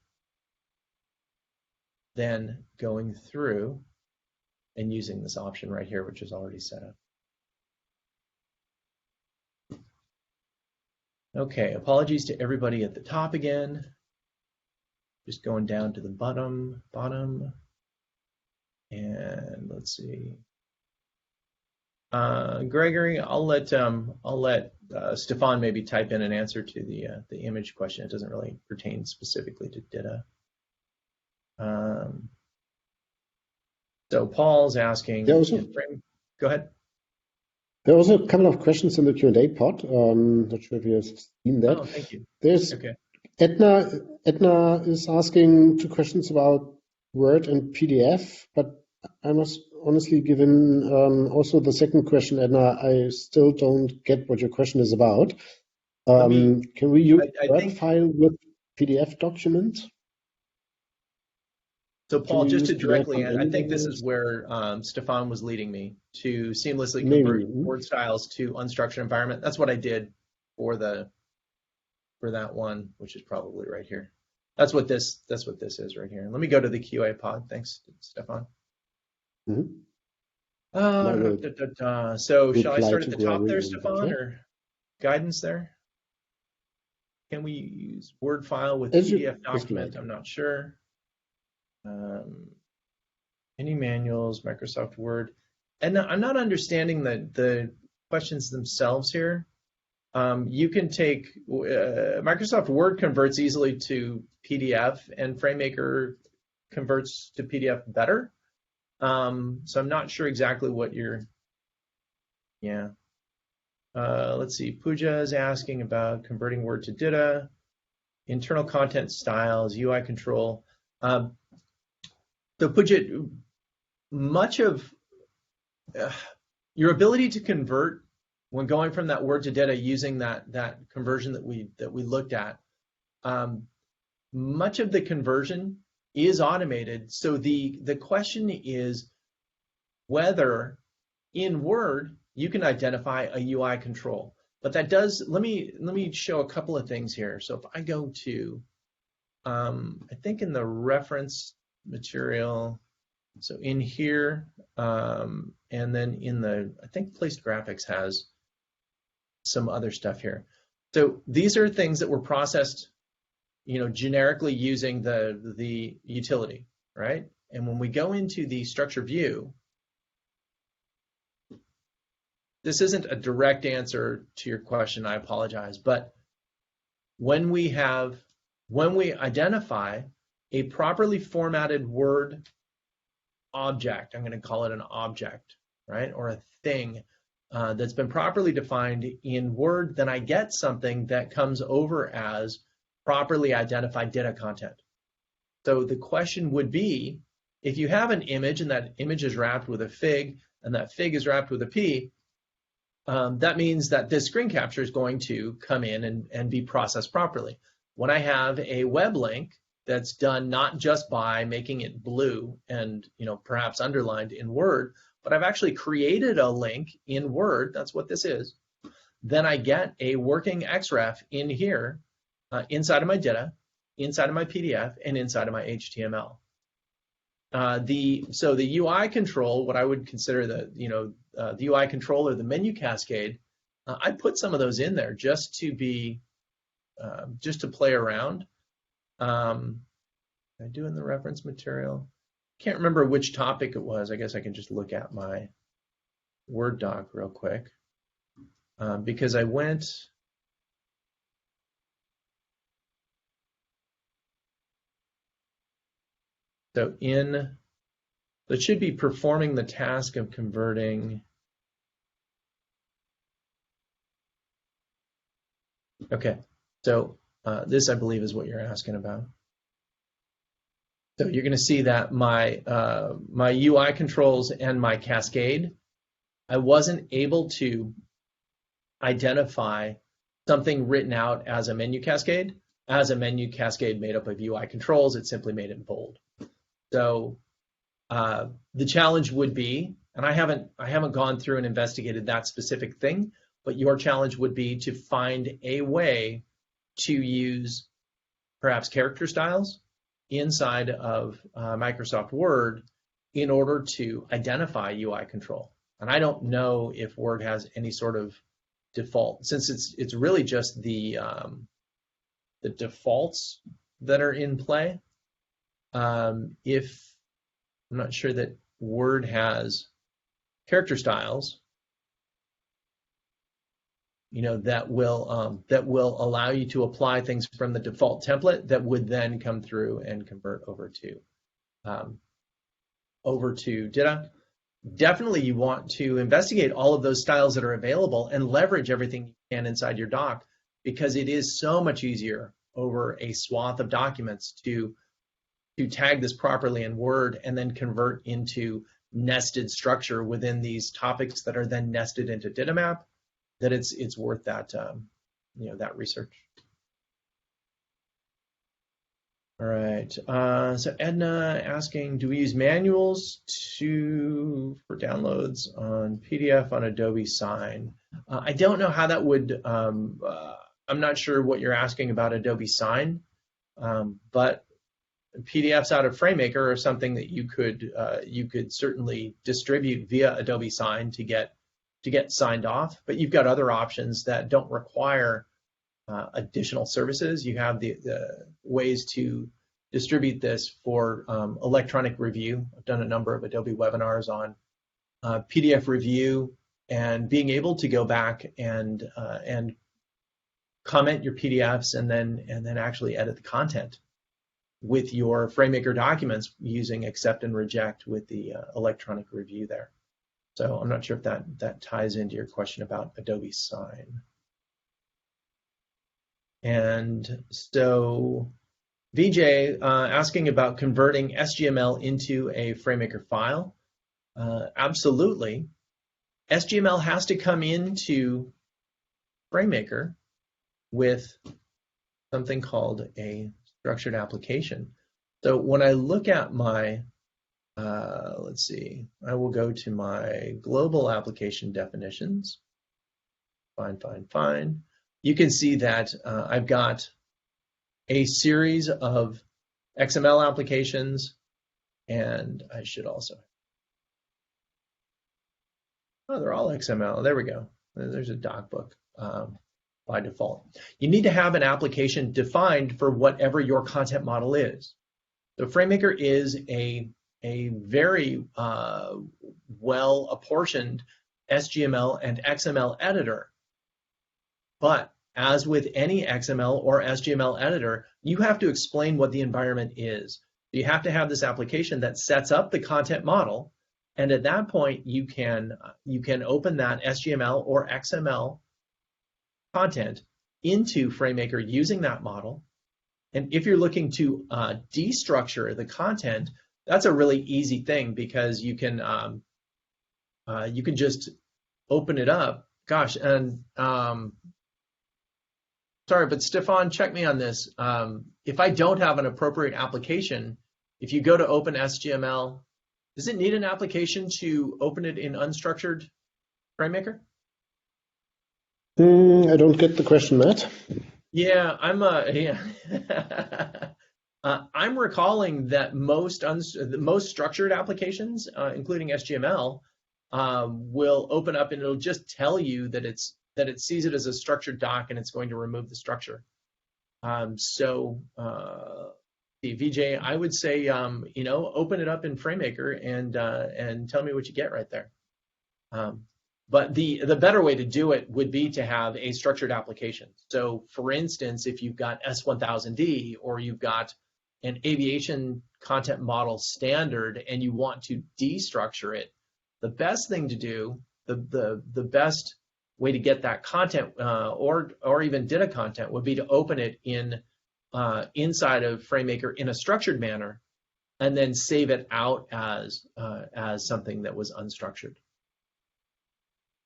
than going through and using this option right here, which is already set up. Okay, apologies to everybody at the top again. Just going down to the bottom, and let's see. Gregory, I'll let Stefan maybe type in an answer to the image question. It doesn't really pertain specifically to DITA. So Paul's asking. Go ahead. There was a couple of questions in the Q&A pod. Not sure if you have seen that. Oh, thank you. There's okay. Edna is asking 2 questions about Word and PDF, but I must honestly, given also the second question, Edna, I still don't get what your question is about. Can we use Word file with PDF document? So Paul, we just use to PDF directly, on I any think this is language? where Stefan was leading me to seamlessly Maybe. convert word styles to unstructured environment. That's what I did for that one, which is probably right here. That's what this is right here. Let me go to the QA pod. Thanks, Stefan. Mm-hmm. I will So shall I reply start at to the top Gary there, in the Stefan, chat. or guidance there? Can we use Word file with As PDF you document? like. I'm not sure. Any manuals, Microsoft Word. And I'm not understanding the questions themselves here. You can take, Microsoft Word converts easily to PDF, and FrameMaker converts to PDF better. So I'm not sure exactly what you're, yeah. Let's see, Pooja is asking about converting Word to DITA, internal content styles, UI control. So Pooja, much of your ability to convert when going from that Word to DITA using that conversion that we looked at, much of the conversion is automated. So the question is whether in Word you can identify a UI control. But that does, let me show a couple of things here. So if I go to, I think in the reference material, so in here, and then in the, I think Placed Graphics has some other stuff here. So these are things that were processed, generically using the utility, right? And when we go into the structure view, this isn't a direct answer to your question, I apologize, but when we identify a properly formatted Word object, I'm going to call it an object, right, or a thing that's been properly defined in Word, then I get something that comes over as properly identified DITA content. So the question would be, if you have an image and that image is wrapped with a fig and that fig is wrapped with a P, that means that this screen capture is going to come in and be processed properly. When I have a web link that's done not just by making it blue and perhaps underlined in Word, but I've actually created a link in Word, that's what this is, then I get a working XREF in here, inside of my DITA, inside of my PDF, and inside of my HTML. So the UI control, what I would consider the UI control or the menu cascade, I put some of those in there just to be, just to play around. I do in the reference material. Can't remember which topic it was. I guess I can just look at my Word doc real quick, because I went. So that should be performing the task of converting. Okay, so this I believe is what you're asking about. So you're going to see that my UI controls and my cascade, I wasn't able to identify something written out as a menu cascade. As a menu cascade made up of UI controls, it simply made it bold. So the challenge would be, and I haven't gone through and investigated that specific thing, but your challenge would be to find a way to use perhaps character styles inside of Microsoft Word in order to identify UI control. And I don't know if Word has any sort of default, since it's really just the defaults that are in play. If I'm not sure that Word has character styles, that will allow you to apply things from the default template that would then come through and convert over to DITA. Definitely you want to investigate all of those styles that are available and leverage everything you can inside your doc, because it is so much easier over a swath of documents to tag this properly in Word and then convert into nested structure within these topics that are then nested into DITA map, that it's worth that that research. All right. So Edna asking, do we use manuals for downloads on PDF on Adobe Sign? I don't know how that would. I'm not sure what you're asking about Adobe Sign, but PDFs out of FrameMaker are something that you could certainly distribute via Adobe Sign to get signed off. But you've got other options that don't require additional services. You have the ways to distribute this for electronic review. I've done a number of Adobe webinars on PDF review and being able to go back and comment your PDFs and then actually edit the content with your FrameMaker documents using accept and reject with the electronic review there. So I'm not sure if that ties into your question about Adobe Sign. And so VJ asking about converting SGML into a FrameMaker file. Absolutely. SGML has to come into FrameMaker with something called a structured application. So when I look at my, let's see, I will go to my global application definitions. Fine. You can see that I've got a series of XML applications, and I should also, they're all XML. There we go. There's a doc book by default. You need to have an application defined for whatever your content model is. So FrameMaker is a very well apportioned SGML and XML editor. But as with any XML or SGML editor, you have to explain what the environment is. You have to have this application that sets up the content model, and at that point you can open that SGML or XML content into FrameMaker using that model. And if you're looking to destructure the content, that's a really easy thing because you can just open it up. Gosh, and sorry, but Stefan, check me on this. If I don't have an appropriate application, if you go to open SGML, does it need an application to open it in unstructured FrameMaker? I don't get the question, Matt. Yeah, I'm recalling that most structured applications, including SGML, will open up and it'll just tell you that it sees it as a structured doc and it's going to remove the structure. VJ, I would say open it up in FrameMaker and tell me what you get right there. But the better way to do it would be to have a structured application. So for instance, if you've got S1000D or you've got an aviation content model standard and you want to destructure it, the best thing to do, the best way to get that content or even DITA content would be to open it in inside of FrameMaker in a structured manner and then save it out as something that was unstructured.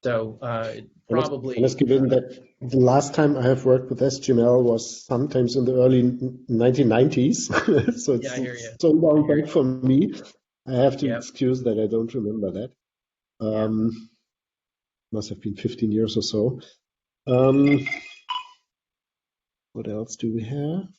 So probably. Let's given that the last time I have worked with SGML was sometimes in the early 1990s, so it's yeah, I hear you. so long back for me. I have to excuse that I don't remember that. Must have been 15 years or so. What else do we have?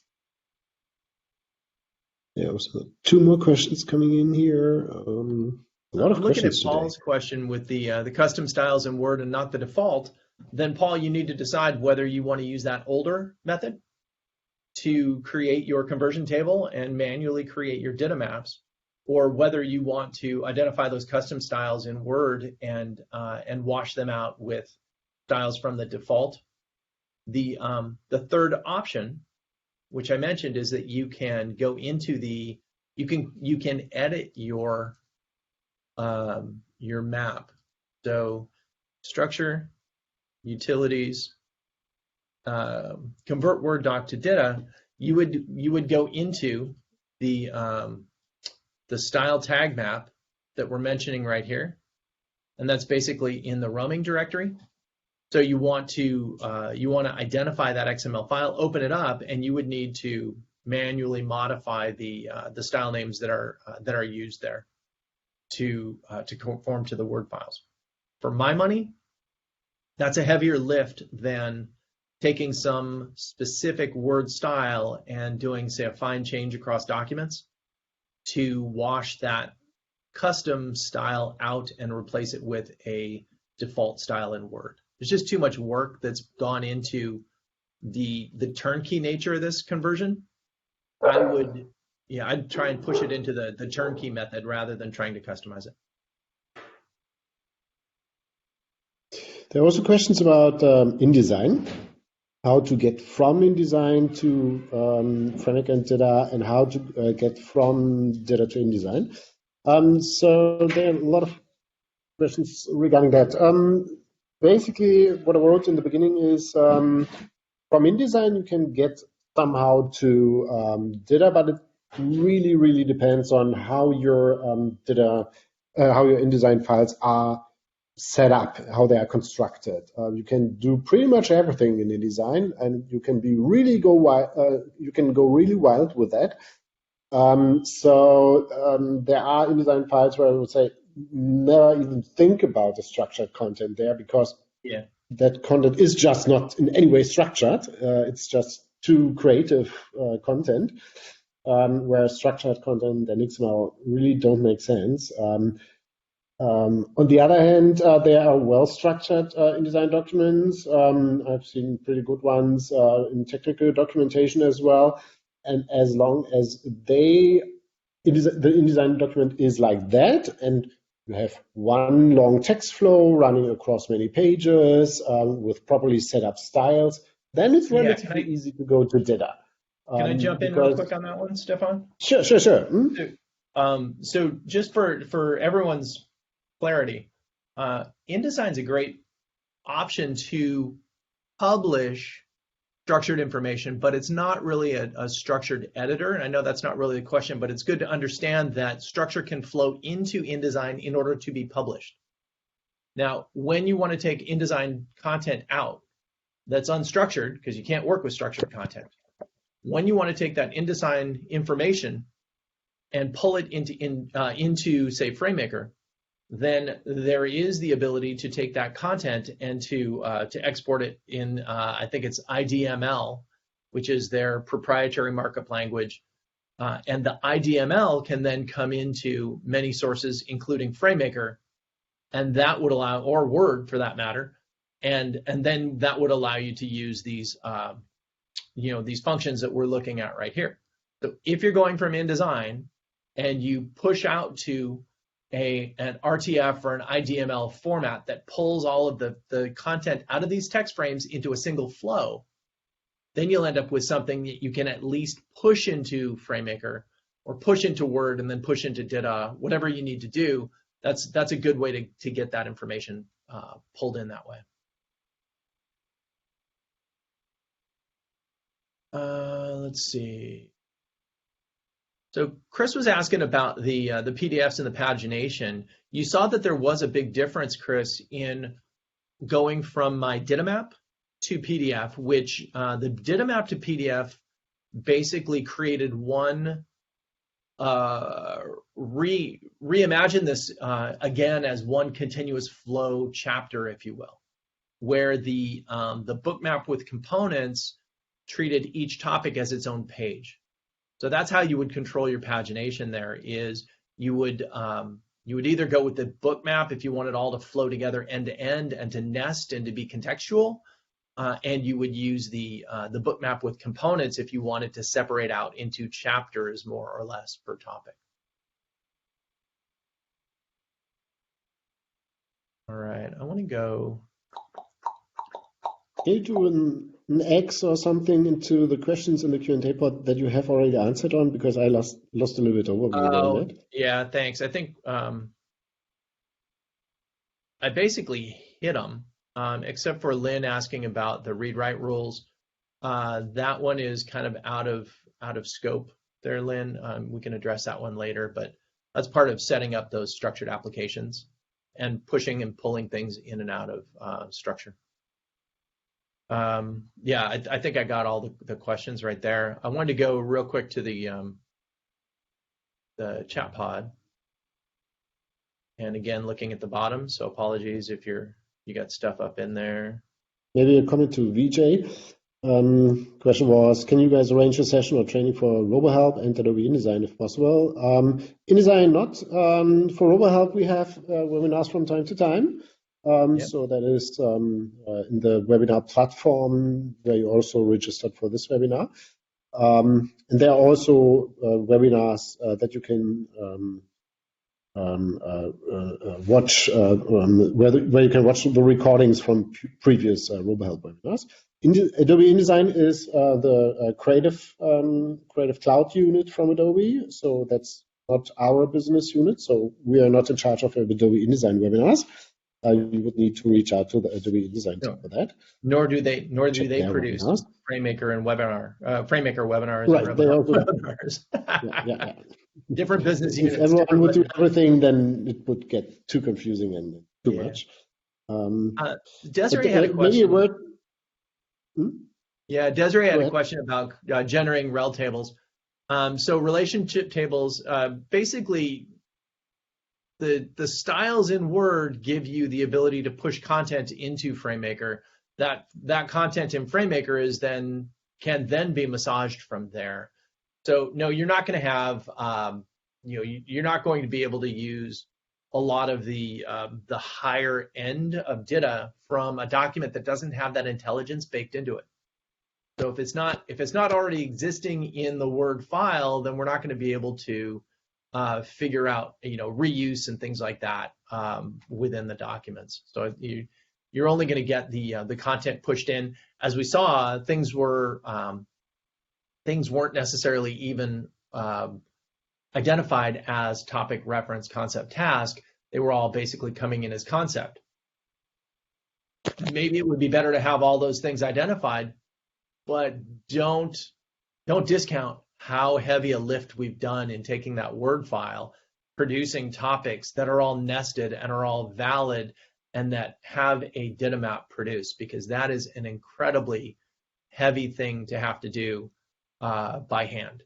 Yeah, also 2 more questions coming in here. A lot of looking at questions Paul's today. question with the custom styles in Word and not the default, then Paul, you need to decide whether you want to use that older method to create your conversion table and manually create your DITA maps, or whether you want to identify those custom styles in Word and wash them out with styles from the default. The third option, which I mentioned, is that you can go into you can edit your map. So structure, utilities, convert Word doc to DITA. You would go into the style tag map that we're mentioning right here, and that's basically in the roaming directory. So you want to identify that XML file, open it up, and you would need to manually modify the style names that are used there to conform to the Word files. For my money, that's a heavier lift than taking some specific Word style and doing, say, a fine change across documents to wash that custom style out and replace it with a default style in Word. There's just too much work that's gone into the turnkey nature of this conversion. I'd try and push it into the turnkey method rather than trying to customize it. There are also questions about InDesign, how to get from InDesign to FrameMaker and DITA, and how to get from DITA to InDesign. So there are a lot of questions regarding that. Basically, what I wrote in the beginning is from InDesign you can get somehow to DITA, but it really, really depends on how your how your InDesign files are set up, how they are constructed. You can do pretty much everything in InDesign, and you can be really go really wild with that. There are InDesign files where I would say never even think about the structured content there, because that content is just not in any way structured. It's just too creative content, where structured content and XML really don't make sense. On the other hand, there are well-structured InDesign documents. I've seen pretty good ones in technical documentation as well. And as long as the InDesign document is like that, and you have one long text flow running across many pages with properly set up styles, then it's relatively easy to go to DITA. Can I jump in real quick on that one, Stefan? Sure. So just for everyone's clarity, InDesign is a great option to publish structured information, but it's not really a structured editor. And I know that's not really the question, but it's good to understand that structure can flow into InDesign in order to be published. Now, when you want to take InDesign content out that's unstructured, because you can't work with structured content, when you want to take that InDesign information and pull it into say, FrameMaker, then there is the ability to take that content and to export it in, I think it's IDML, which is their proprietary markup language. And the IDML can then come into many sources, including FrameMaker, and that would allow, or Word for that matter, and then that would allow you to use these, these functions that we're looking at right here. So if you're going from InDesign and you push out to an RTF or an IDML format that pulls all of the content out of these text frames into a single flow, then you'll end up with something that you can at least push into FrameMaker or push into Word and then push into DITA, whatever you need to do. That's a good way to get that information pulled in that way. Let's see. So Chris was asking about the PDFs and the pagination. You saw that there was a big difference, Chris, in going from my DITA map to PDF, which the DITA map to PDF basically created one, reimagine this again as one continuous flow chapter, if you will, where the book map with components treated each topic as its own page. So that's how you would control your pagination there, is you would either go with the book map if you want it all to flow together end to end and to nest and to be contextual, and you would use the book map with components if you wanted to separate out into chapters more or less per topic. All right, I want to go. Can you do an X or something into the questions in the Q&A pod that you have already answered on? Because I lost a little bit overview on that. Yeah, thanks. I think I basically hit them, except for Lynn asking about the read-write rules. That one is kind of out of scope there, Lynn. We can address that one later, but that's part of setting up those structured applications and pushing and pulling things in and out of structure. Yeah, I think I got all the questions right there. I wanted to go real quick to the chat pod. And again, looking at the bottom, so apologies if you got stuff up in there. Maybe a comment to VJ. Question was, can you guys arrange a session or training for RoboHelp and Adobe InDesign if possible? InDesign not. For RoboHelp, we have webinars from time to time. Yep. So that is in the webinar platform where you also registered for this webinar. And there are also webinars that you can watch, where you can watch the recordings from previous RoboHelp webinars. Adobe InDesign is the creative cloud unit from Adobe, so that's not our business unit. So we are not in charge of Adobe InDesign webinars. You would need to reach out to the Adobe InDesign team for that. Nor do they produce webinars. FrameMaker and webinar, FrameMaker webinars. Right, and they also webinars. yeah. Different business units. If everyone would do everything, then it would get too confusing and too much. Desiree had a question. Maybe a word. Yeah, Desiree had a question about generating rel tables. So relationship tables, basically, the styles in Word give you the ability to push content into FrameMaker. That content in FrameMaker can then be massaged from there. So no, you're not going to have, you're not going to be able to use a lot of the higher end of DITA from a document that doesn't have that intelligence baked into it. So if it's not already existing in the Word file, then we're not going to be able to figure out reuse and things like that within the documents. So you're only going to get the content pushed in. As we saw, things weren't necessarily even identified as topic, reference, concept, task. They were all basically coming in as concept. Maybe it would be better to have all those things identified, but don't discount how heavy a lift we've done in taking that Word file, producing topics that are all nested and are all valid and that have a DITA map produced, because that is an incredibly heavy thing to have to do by hand.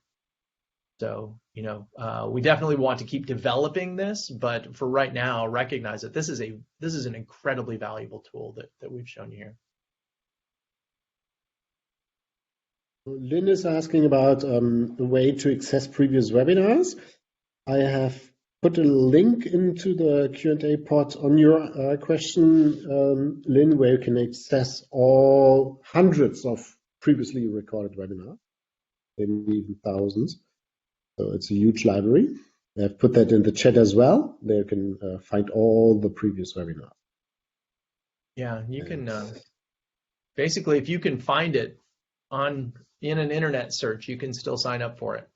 So, we definitely want to keep developing this, but for right now, recognize that this is an incredibly valuable tool that we've shown you here. Lynn is asking about a way to access previous webinars. I have put a link into the Q&A pod on your question, Lynn, where you can access all hundreds of previously recorded webinars, maybe even thousands. So it's a huge library. I've put that in the chat as well. There you can find all the previous webinars. Yeah, you can basically, if you can find it in an internet search, you can still sign up for it.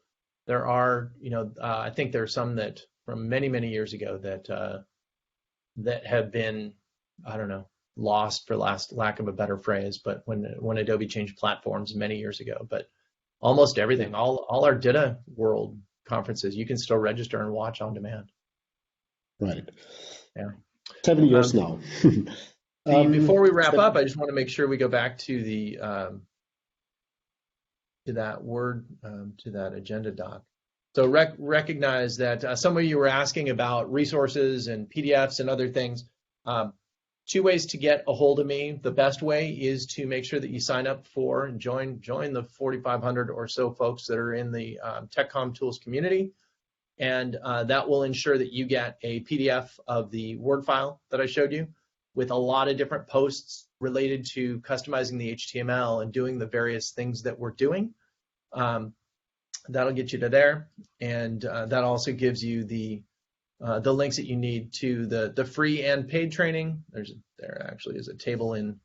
There are, I think there are some that from many, many years ago that have been, I don't know, lost for lack of a better phrase, but when Adobe changed platforms many years ago. But almost everything, all our DITA World conferences, you can still register and watch on demand. Right. Yeah. 7 years now. Before we wrap up, I just want to make sure we go back to the to that agenda doc. So recognize that some of you were asking about resources and PDFs and other things. 2 ways to get a hold of me. The best way is to make sure that you sign up for and join the 4,500 or so folks that are in the TechCom Tools community. And that will ensure that you get a PDF of the Word file that I showed you with a lot of different posts related to customizing the HTML and doing the various things that we're doing. That'll get you to there. And that also gives you the links that you need to the free and paid training. There actually is a table in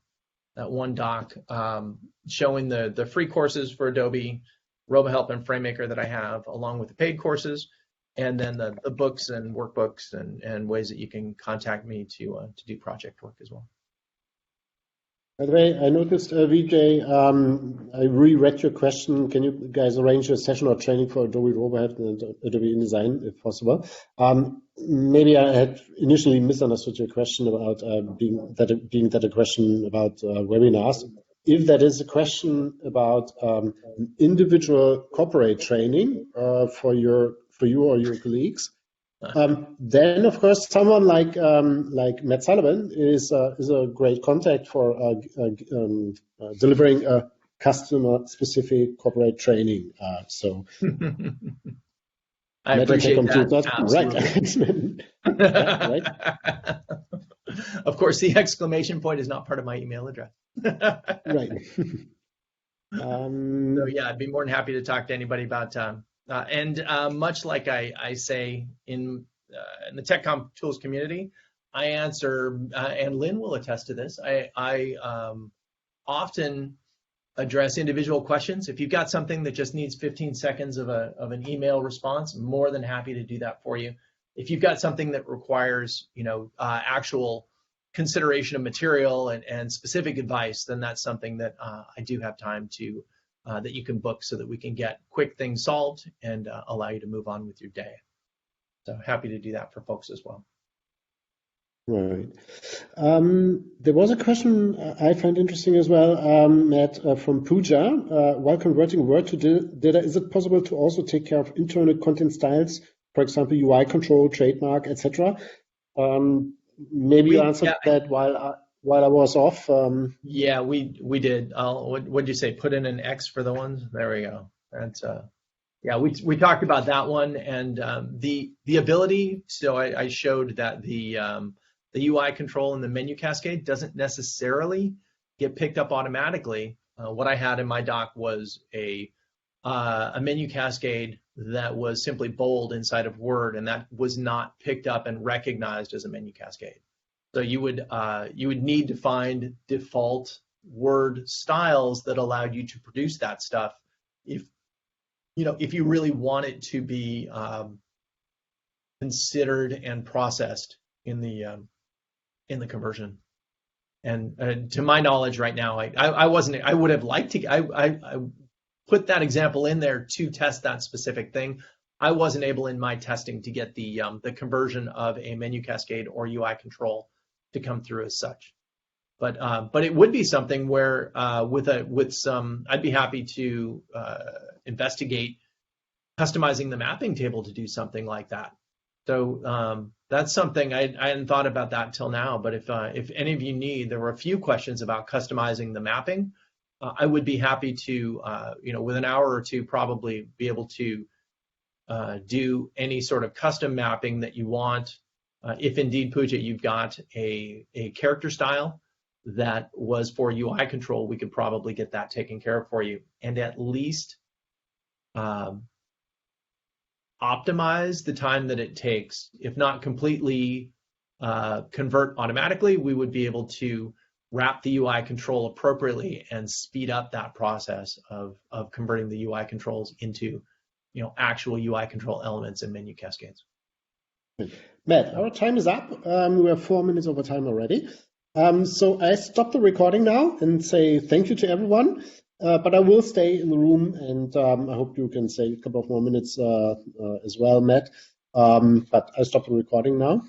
that one doc showing the free courses for Adobe, RoboHelp, and FrameMaker that I have, along with the paid courses, and then the books and workbooks and ways that you can contact me to do project work as well. By the way, I noticed, VJ, I reread your question. Can you guys arrange a session or training for Adobe RoboHelp and Adobe InDesign, if possible? Maybe I had initially misunderstood your question about being that a question about webinars. if that is a question about an individual corporate training for you or your colleagues, then of course someone like Matt Sullivan is a great contact for delivering a customer-specific corporate training. So I appreciate that. Right. Right. Of course, the exclamation point is not part of my email address. Right. So yeah, I'd be more than happy to talk to anybody about and much like I say in the TechCom Tools community, I answer, and Lynn will attest to this, I often address individual questions. If you've got something that just needs 15 seconds of an email response, I'm more than happy to do that for you. If you've got something that requires, actual consideration of material and specific advice, then that's something that I do have time to, that you can book so that we can get quick things solved and allow you to move on with your day. So happy to do that for folks as well. Right. There was a question I find interesting as well, Matt, from Pooja. While converting Word to DITA, is it possible to also take care of internal content styles, for example, UI control, trademark, etc.? Maybe you answered that while I was off. Yeah, we did. What did you say? Put in an X for the ones? There we go. That's yeah, we talked about that one, and the ability. So I showed that the UI control and the menu cascade doesn't necessarily get picked up automatically. What I had in my doc was a menu cascade that was simply bold inside of Word, and that was not picked up and recognized as a menu cascade. So you would need to find default Word styles that allowed you to produce that stuff if you really want it to be considered and processed in the conversion. And to my knowledge right now, I would have liked to, I put that example in there to test that specific thing. I wasn't able in my testing to get the conversion of a menu cascade or UI control to come through as such. But it would be something where with some, I'd be happy to investigate customizing the mapping table to do something like that. So that's something I hadn't thought about that till now. But if any of you need, there were a few questions about customizing the mapping. I would be happy to, with an hour or two, probably be able to do any sort of custom mapping that you want. If indeed, Pooja, you've got a character style that was for UI control, we could probably get that taken care of for you, and at least optimize the time that it takes. If not completely convert automatically, we would be able to wrap the UI control appropriately and speed up that process of converting the UI controls into actual UI control elements and menu cascades. Matt, our time is up. We are 4 minutes over time already. So I stop the recording now and say thank you to everyone. But I will stay in the room, and I hope you can stay a couple of more minutes as well, Matt. But I stop the recording now.